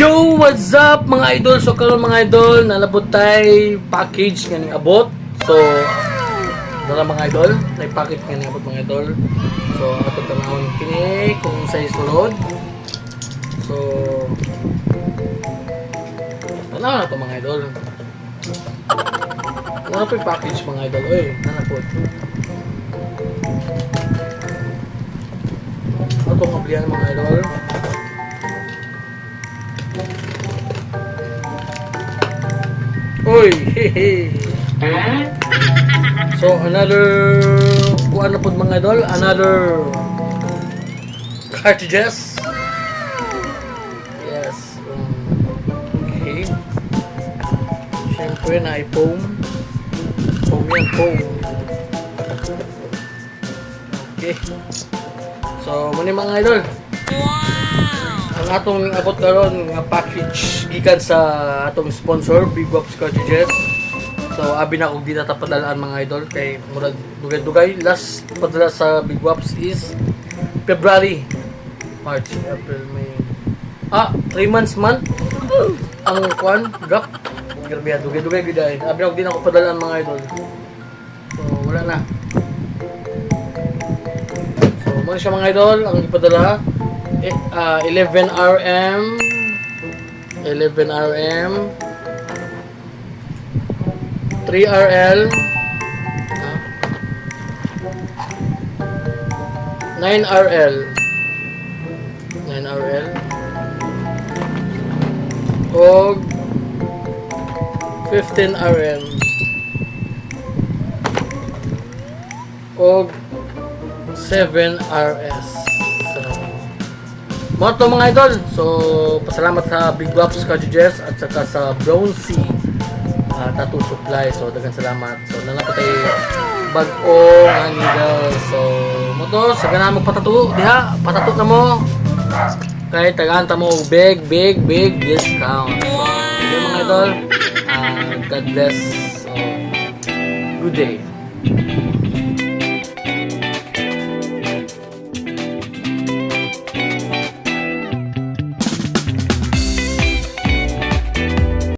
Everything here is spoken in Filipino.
Yo! What's up mga idol? So karon mga idol, nalabot tayo package nga ning abot. So dala mga idol, may package nga ning abot mga idol. So ato tanawon kini kung sa isulod. So tanaw na to mga idol. Ano pa yung package mga idol? Oy, nanapod. Ito ang kablihan mga idol. Oy, hehe. So another kuan na pod mga idol, another cartridges. Yes. Okay. Siyempre na foam. Foam yan, foam. Okay. So muna mga idol. Ang atong abot karon nga package gikan sa atong sponsor Big Waps Cartridges. So abi na og di na ta padalaan mga idol kay murag dugay-dugay. Last padala sa Big Waps is February, March, April, May. 3 months man ang kuan drop. Grabe dugay-dugay gid ay. Abi na og di na ko padalaan mga idol. So wala na. So mo siya mga idol ang ipadala 11 RM 3 RL 9 RL og 15 RM og 7 RS. Moto mga idol, so pasalamat sa Big Waps Cartridges at saka sa Bronzy Tattoo Supply. So daghang salamat. So nanapatay bag-o nga needle. So moto sa ganang magpatato diha, patato na mo. Kay tagaan ta mo big discount. So okay, mga idol, God bless. So good day.